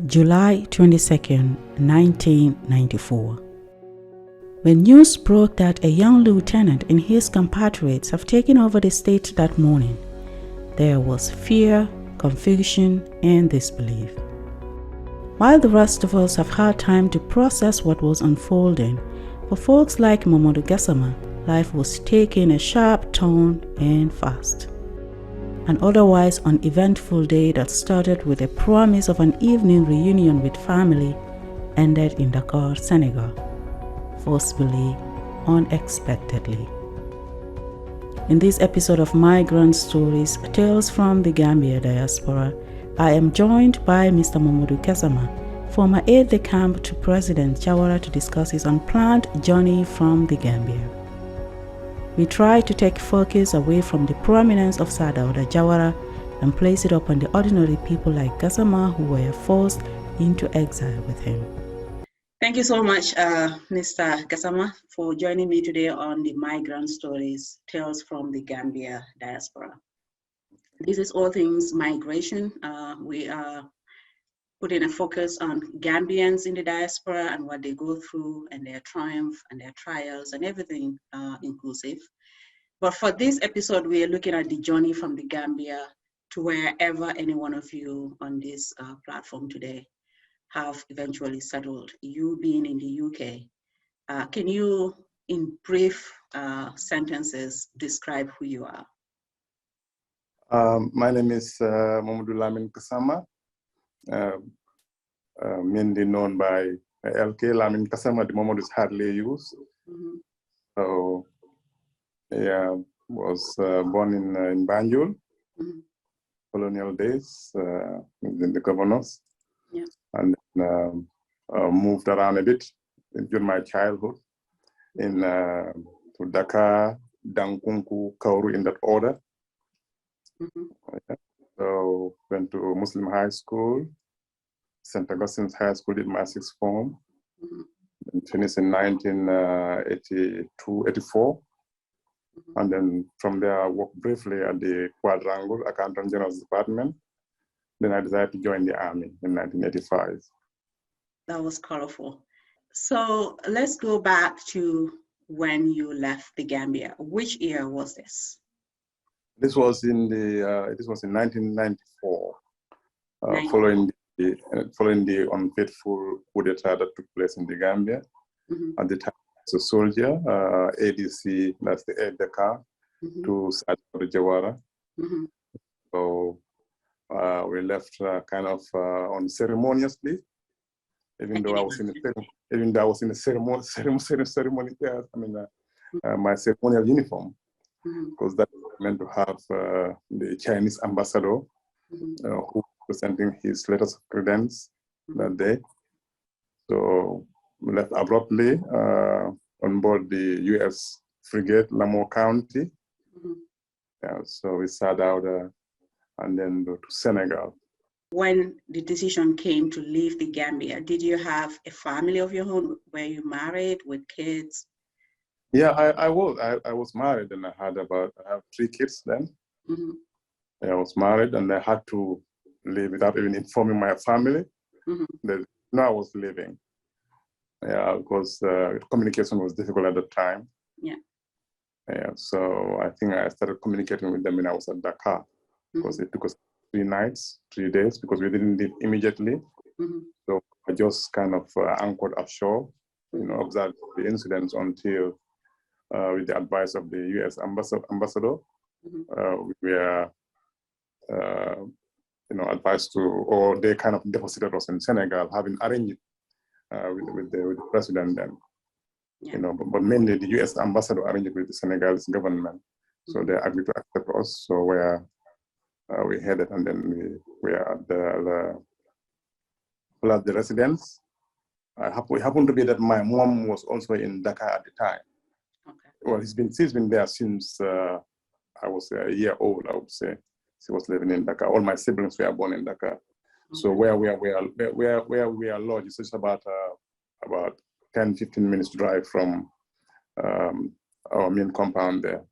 July 22nd, 1994. When news broke that a young lieutenant and his compatriots have taken over the state that morning, there was fear, confusion, and disbelief. While the rest of us have had time to process what was unfolding, for folks like Momodou Kassama, life was taking a sharp turn and fast. An otherwise uneventful day that started with a promise of an evening reunion with family ended in Dakar, Senegal, forcibly, unexpectedly. In this episode of Migrant Stories, Tales from the Gambia Diaspora, I am joined by Mr. Momodou Kassama, former aide-de-camp to President Jawara, to discuss his unplanned journey from the Gambia. We try to take focus away from the prominence of Sir Dawda Jawara and place it upon the ordinary people like Gassama who were forced into exile with him. Thank you so much, Mr. Kassama, for joining me today on the Migrant Stories, Tales from the Gambia Diaspora. This is all things migration. We are putting a focus on Gambians in the diaspora and what they go through and their triumph and their trials and everything inclusive. But for this episode, we are looking at the journey from the Gambia to wherever any one of you on this platform today have eventually settled, you being in the UK. Can you, in brief sentences, describe who you are? My name is Momodou Lamin Gassama, mainly known by LK Lamin Gassama. The Momodou is hardly used. Mm-hmm. So, yeah, was born in Banjul, mm-hmm. colonial days, in the governors, yeah. And moved around a bit during my childhood in to Dakar, Dankunku, Kauru, in that order. Mm-hmm. Yeah. So went to Muslim high school, St. Augustine's High School, did my sixth form, mm-hmm. and finished in 1982, 84. Mm-hmm. And then from there, I worked briefly at the Quadrangle Accountant General's Department. Then I decided to join the Army in 1985. That was colorful. So let's go back to when you left the Gambia. Which year was this? This was in 1994, following the unfaithful coup d'etat that took place in the Gambia. Mm-hmm. At the time, as a soldier, ADC, that's the aide-de-camp, mm-hmm. to Sir Dawda Jawara. Mm-hmm. So we left kind of unceremoniously, even though I was in the ceremony. I mean, my ceremonial uniform, because that meant to have the Chinese ambassador, mm-hmm. Who was presenting his letters of credence, mm-hmm. that day. So we left abruptly on board the U.S. frigate, Lamour County. Mm-hmm. Yeah, so we sat out and then to Senegal. When the decision came to leave the Gambia, did you have a family of your own? Were you married with kids? Yeah, I was married, and I have 3 kids then. Mm-hmm. I was married, and I had to leave without even informing my family. Mm-hmm. That I was leaving. Yeah, because communication was difficult at the time. Yeah. Yeah. So I think I started communicating with them when I was at Dakar, mm-hmm. because it took us 3 days, because we didn't leave immediately. Mm-hmm. So I just kind of anchored offshore, observed the incidents until, with the advice of the U.S. ambassador, mm-hmm. We were, advised to, or they kind of deposited us in Senegal, having arranged with the president then. Yeah. But mainly the U.S. ambassador arranged with the Senegalese government, mm-hmm. so they agreed to accept us. So we headed, and then we are at the residence. It happened to be that my mom was also in Dakar at the time. Okay. Well, she's been there since I was a year old, I would say. She was living in Dakar. All my siblings were born in Dakar. Okay. So where we are lodged is just about 10-15 minutes drive from our main compound there.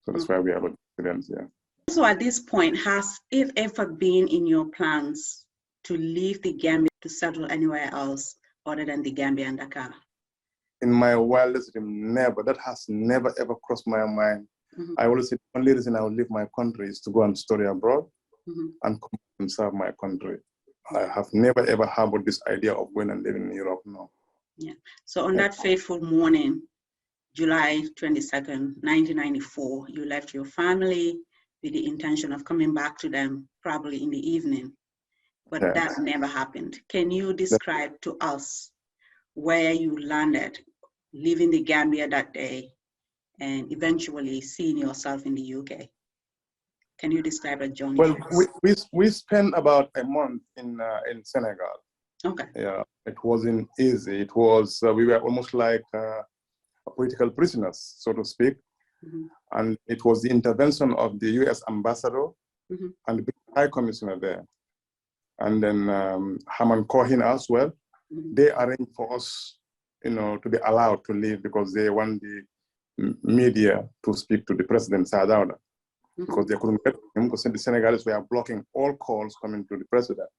So that's why we are residents, yeah. So at this point, has it ever been in your plans to leave the Gambia to settle anywhere else other than the Gambia and Dakar? In my wildest dream, never. That has never ever crossed my mind. I always say the only reason I will leave my country is to go and study abroad and come and serve my country. I have never ever harbored this idea of going and living in Europe now. Yeah. So on that fateful morning, July 22nd, 1994, you left your family with the intention of coming back to them probably in the evening, but that never happened. Can you describe to us where you landed, leaving the Gambia that day and eventually seeing yourself in the UK? Can you describe a journey? Well, we spent about a month in Senegal. Okay. Yeah, it wasn't easy. It was, we were almost like political prisoners, so to speak. And it was the intervention of the US ambassador and the High Commissioner there. And then Haman Cohen as well. They arranged for us, to be allowed to leave because they want the media to speak to the president, Sir Dawda, because they couldn't get him because the Senegalese were blocking all calls coming to the president.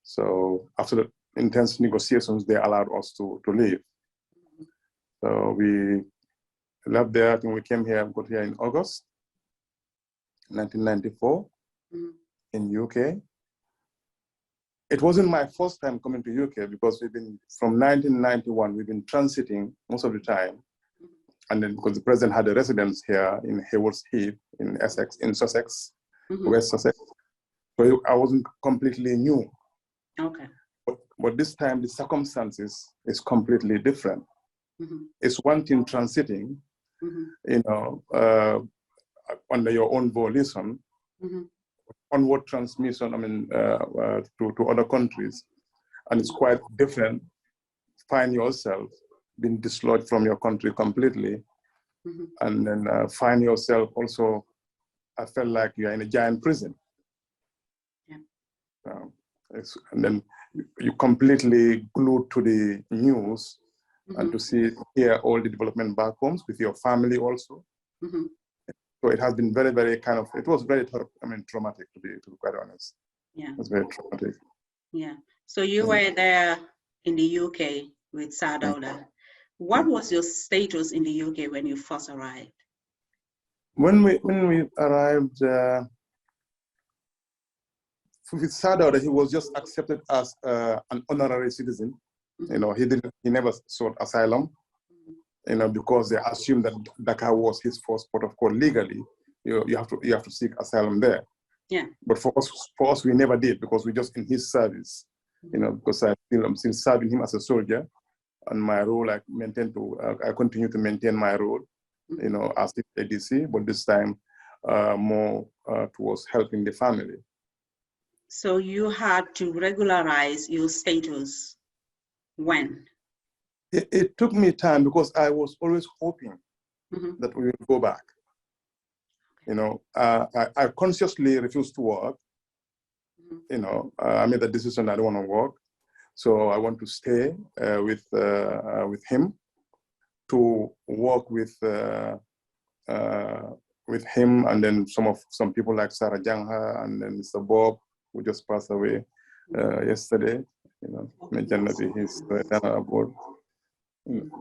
So after the intense negotiations, they allowed us to leave. So we left there. I think we got here in August 1994 in UK. It wasn't my first time coming to UK because from 1991, we've been transiting most of the time. And then because the president had a residence here in Haywards Heath in Sussex, West Sussex. So I wasn't completely new. Okay. But this time the circumstances is completely different. It's one thing transiting, under your own volition, onward transmission, to other countries. And it's quite different. Find yourself being dislodged from your country completely. And then find yourself also, I felt like you're in a giant prison. And then you completely glued to the news and to hear all the development back home with your family also. So it has been very, very it was very, traumatic to be quite honest. Yeah. It was very traumatic. Yeah. So you were there in the UK with Sir Dawda. What was your status in the UK when you first arrived? When we arrived, with Sir Dawda, he was just accepted as an honorary citizen. He never sought asylum. Because they assumed that Dakar was his first port of call legally. You have to seek asylum there. Yeah. But for us, we never did because we're just in his service. Because I'm still serving him as a soldier, and my role I continue to maintain my role, as the ADC. But this time, more towards helping the family. So you had to regularize your status when? It took me time because I was always hoping that we would go back. I consciously refused to work. I made the decision I don't want to work. So I want to stay with him, to work with him, and then some people like Sarah Jangha and then Mr. Bob, who just passed away yesterday. May Jannah be his abode.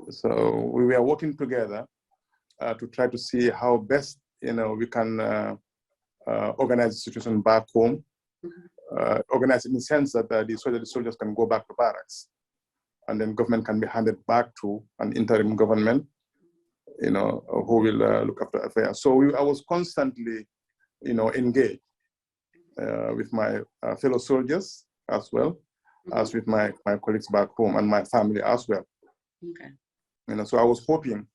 So we were working together to try to see how best we can organize the situation back home, organize in the sense that the soldiers can go back to barracks, and then government can be handed back to an interim government, who will look after affairs. So I was constantly, engaged with my fellow soldiers as well as with my colleagues back home and my family as well. Okay. So I was hoping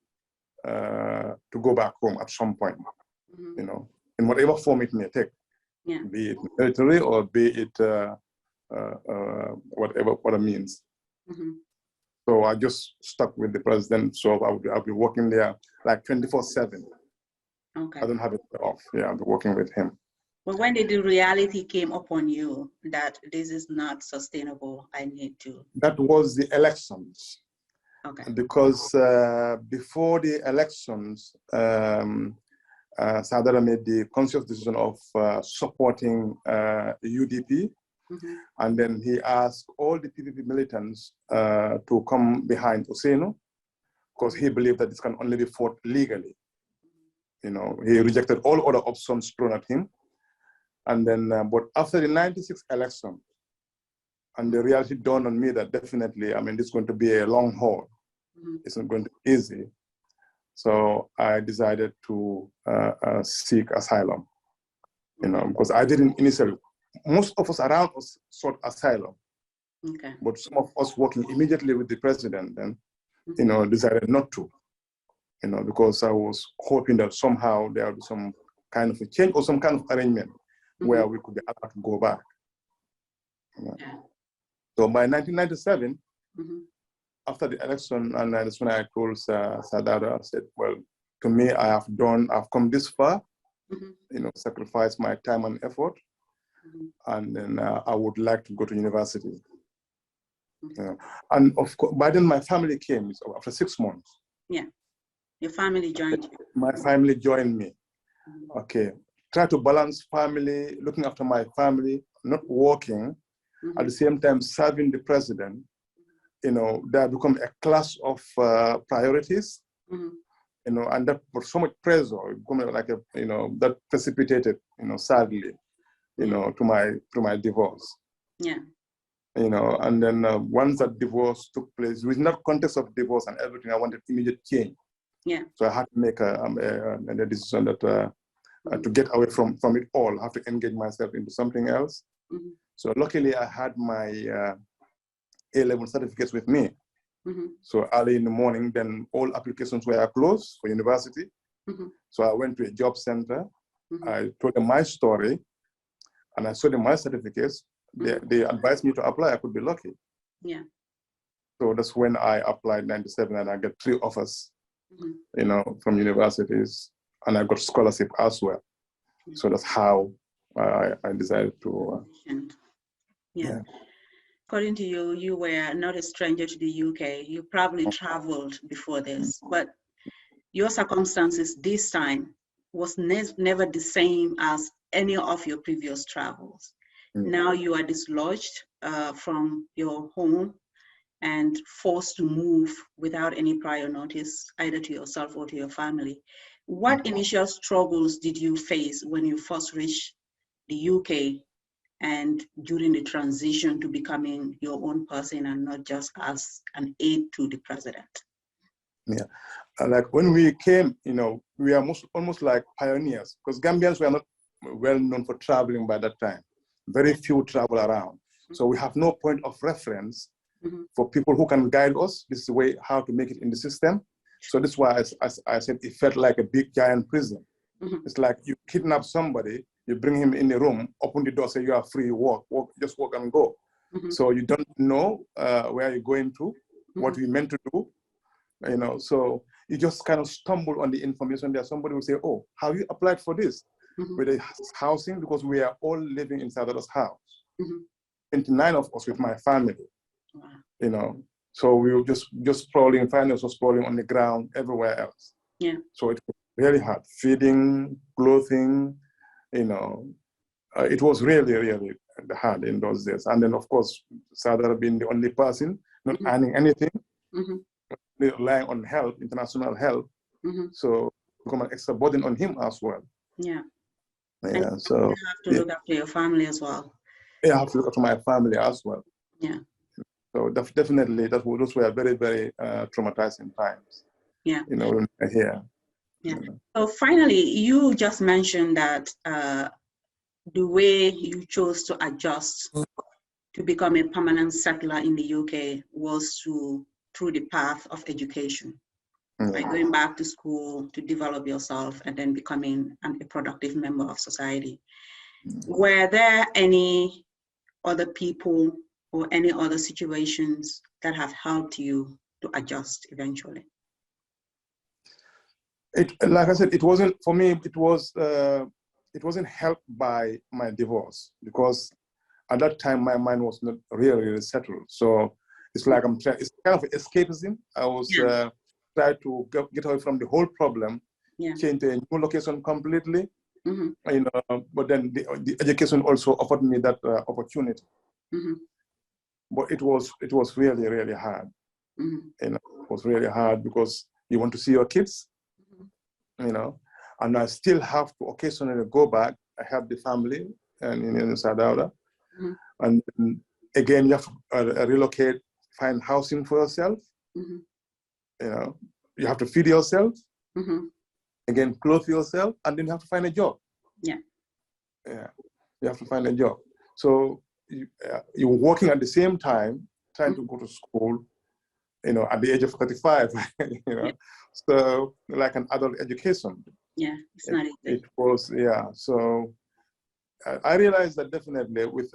to go back home at some point, in whatever form it may take, be it military or be it whatever means. So I just stuck with the president. So I'll be working there like 24/7. Okay. I don't have it off. Yeah, I'll be working with him. But when did the reality came upon you that this is not sustainable, I need to? That was the elections. Okay. Because before the elections, Sir Dawda made the conscious decision of supporting UDP And then he asked all the PPP militants to come behind Ousseynou, because he believed that this can only be fought legally. You know, he rejected all other options thrown at him. And then, but after the 96 election, and the reality dawned on me that definitely, I mean, this is going to be a long haul. It's not going to be easy. So I decided to seek asylum, you know, because I didn't initially, most of us around us sought asylum. Okay. But some of us working immediately with the president then, you know, decided not to, you know, because I was hoping that somehow there would be some kind of a change or some kind of arrangement where we could be allowed to go back. You know? So by 1997, after the election, and that's when I told Sir Dawda, I said, well, to me, I've come this far, you know, sacrificed my time and effort, and then I would like to go to university. You know? And of course, by then my family came, so after 6 months. Yeah, your family joined you. My family joined me. Okay, try to balance family, looking after my family, not working, at the same time serving the president. You know, that become a class of priorities, you know, and that put so much pressure, becoming like a, you know, that precipitated, you know, sadly, you know, to my divorce. Yeah. You know, and then once that divorce took place, within that context of divorce and everything, I wanted immediate change. Yeah. So I had to make a decision that to get away from it all, I have to engage myself into something else. So luckily, I had my A-level certificates with me. So early in the morning, then all applications were closed for university. So I went to a job center. I told them my story, and I showed them my certificates. They advised me to apply. I could be lucky. Yeah. So that's when I applied in 97, and I got 3 offers, you know, from universities, and I got scholarship as well. So that's how I decided to. Yeah. According to you, you were not a stranger to the UK. You probably traveled before this, but your circumstances this time was never the same as any of your previous travels. Now you are dislodged from your home and forced to move without any prior notice, either to yourself or to your family. What initial struggles did you face when you first reached the UK and during the transition to becoming your own person and not just as an aide to the president? Yeah, like when we came, you know, we are almost like pioneers, because Gambians were not well known for traveling by that time. Very few travel around. So we have no point of reference for people who can guide us. This is the way how to make it in the system. So that's why I said it felt like a big giant prison. It's like you kidnap somebody, you bring him in the room, open the door, say you are free, walk, just walk and go. So you don't know where you're going to, what you meant to do, you know. So you just kind of stumble on the information there. Somebody will say, oh, have you applied for this? With the housing, because we are all living inside of this house. 29 of us with my family, you know. So we were just sprawling, finally was sprawling on the ground everywhere else. Yeah. So it was really hard. Feeding, clothing, you know, it was really, really hard in those days. And then, of course, Sadar being the only person, not earning anything, relying on help, international help. So become an extra burden on him as well. Yeah. Yeah. And so you have to look after your family as well. Yeah, I have to look after my family as well. Yeah. So definitely, those were very, very traumatizing times. Yeah. You know, here. Yeah. You know. So finally, you just mentioned that the way you chose to adjust to become a permanent settler in the UK was through the path of education. By going back to school to develop yourself and then becoming a productive member of society. Were there any other people or any other situations that have helped you to adjust eventually? Like I said, it wasn't, for me, it wasn't helped by my divorce, because at that time my mind was not really settled. So it's like it's kind of escapism. I was try to get away from the whole problem, change to a new location completely, You know, but then the education also offered me that opportunity. But it was really, really hard. You know, it was really hard because you want to see your kids, you know, and I still have to occasionally go back. I have the family and in Sir Dawda. And again, you have to relocate, find housing for yourself. You know, you have to feed yourself. Again, clothe yourself, and then you have to find a job. Yeah, you have to find a job. So you're working at the same time, trying to go to school, you know, at the age of 35, you know, so like an adult education. Yeah, it's not easy. It was, yeah. So I realized that definitely with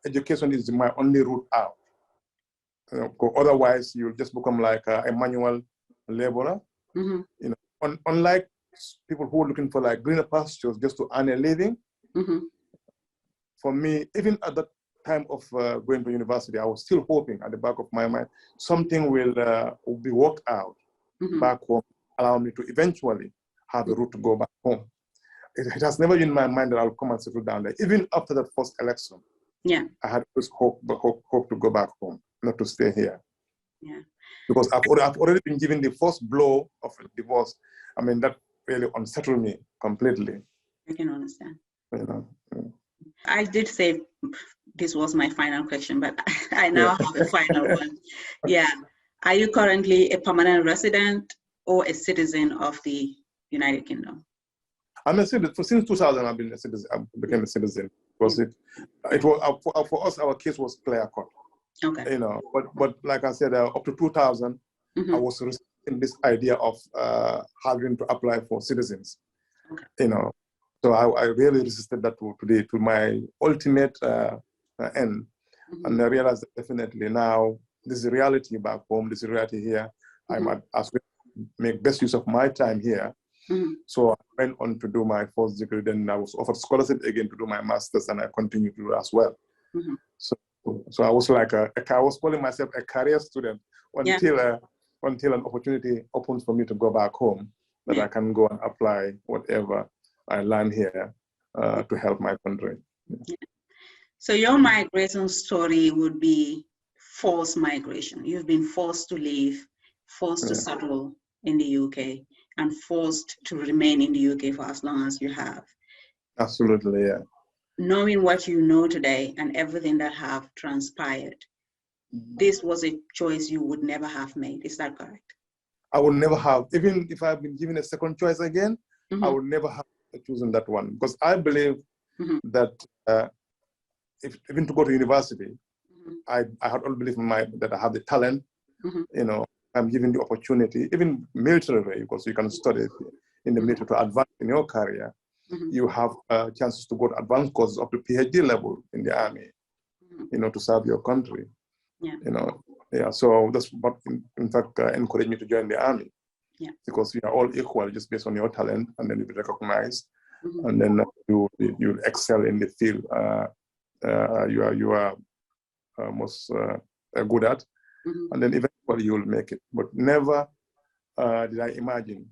education is my only route out. You know, otherwise, you'll just become like a manual laborer. You know, unlike people who are looking for like greener pastures just to earn a living. For me, even at that time of going to university, I was still hoping at the back of my mind something will be worked out back home, allow me to eventually have a route to go back home. It has never been in my mind that I'll come and settle down there. Even after that first election, I had this hope to go back home, not to stay here. Because I've already been given the first blow of a divorce. I mean, that really unsettled me completely. I can understand. You know. I did say this was my final question, but I now have a final one. Yeah. Are you currently a permanent resident or a citizen of the United Kingdom? I'm a citizen. Since 2000, I've been a citizen. I became a citizen. Because it was for us, our case was clear cut. Okay. You know, but like I said, up to 2000, I was resisting this idea of having to apply for citizens. Okay. You know, so I really resisted that to my ultimate end, and I realized that definitely now this is a reality back home. This is a reality here. I might as well make best use of my time here. So I went on to do my first degree. Then I was offered scholarship again to do my master's, and I continued to do as well. So I was like I was calling myself a career student until an opportunity opens for me to go back home, that I can go and apply whatever I learned here to help my country. So your migration story would be forced migration. You've been forced to leave, forced to settle in the UK, and forced to remain in the UK for as long as you have. Absolutely, yeah. Knowing what you know today and everything that have transpired, this was a choice you would never have made. Is that correct? I would never have, even if I've been given a second choice again, I would never have chosen that one, because I believe that even to go to university, I had all belief in that I have the talent. You know, I'm given the opportunity, even military, because you can study in the military to advance in your career. You have chances to go to advanced courses up to PhD level in the army, you know, to serve your country. You know, so that's what, in fact, encouraged me to join the army. Because we are all equal just based on your talent, and then you be recognized, and then you excel in the field you are most good at, and then eventually you'll make it. But never did I imagine.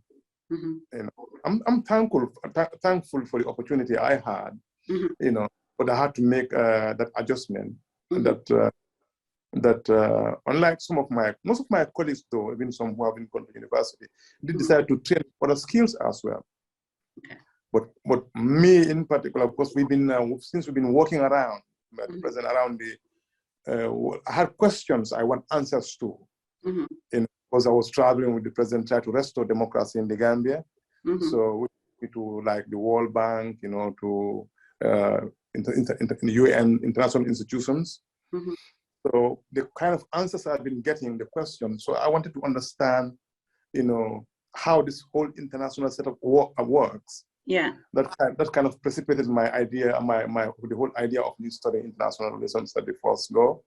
You know, I'm thankful for the opportunity I had. You know, but I had to make that adjustment. That unlike most of my colleagues, though, even some who have been gone to university, did decide to train other skills as well. But me in particular, because since we've been working around, present around I had questions I want answers to. Because I was traveling with the president, trying to restore democracy in the Gambia. So we to like the World Bank, you know, to the UN, international institutions. So the kind of answers I've been getting, the questions. So I wanted to understand, you know, how this whole international setup works. That kind of precipitated my idea, the whole idea of me studying international relations at the first law.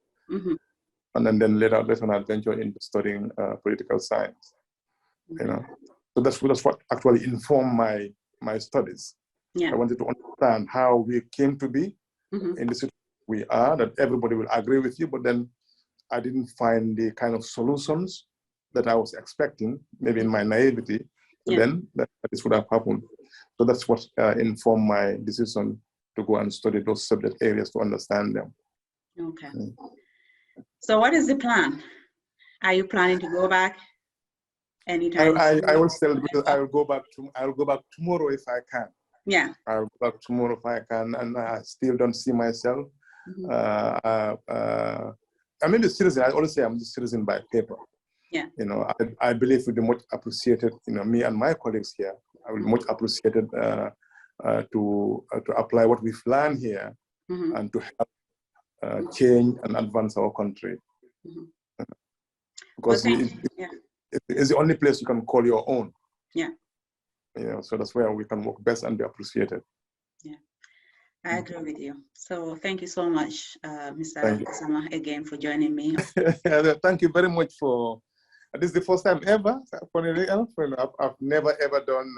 And then later on I ventured into studying political science. You know, so that's what actually informed my studies. I wanted to understand how we came to be in the situation we are, that everybody will agree with you, but then I didn't find the kind of solutions that I was expecting, maybe in my naivety, then that this would have happened. So that's what informed my decision to go and study those subject areas to understand them. Okay. So what is the plan? Are you planning to go back anytime? I will tell because I will go back tomorrow if I can. Yeah. I'll go back tomorrow if I can, and I still don't see myself. I'm the citizen. I always say I'm the citizen by paper. Yeah. You know, I believe we'll be much appreciated. You know, me and my colleagues here, I will be much appreciated to apply what we've learned here and to help change and advance our country. Because it's the only place you can call your own. Yeah. You know, so that's where we can work best and be appreciated. Yeah, I agree with you. So thank you so much, Mr. Kassama, again for joining me. Thank you very much for. This is the first time ever. I've never ever done.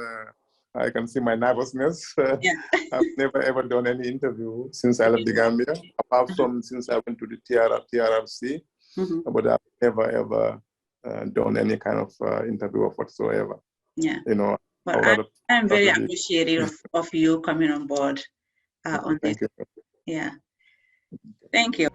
I can see my nervousness. I've never ever done any interview since I left the Gambia, apart from since I went to the TRRC. But I've never ever done any kind of interview of whatsoever. Yeah. You know. But I'm very appreciative of you coming on board on this. Thank you. Yeah. Thank you.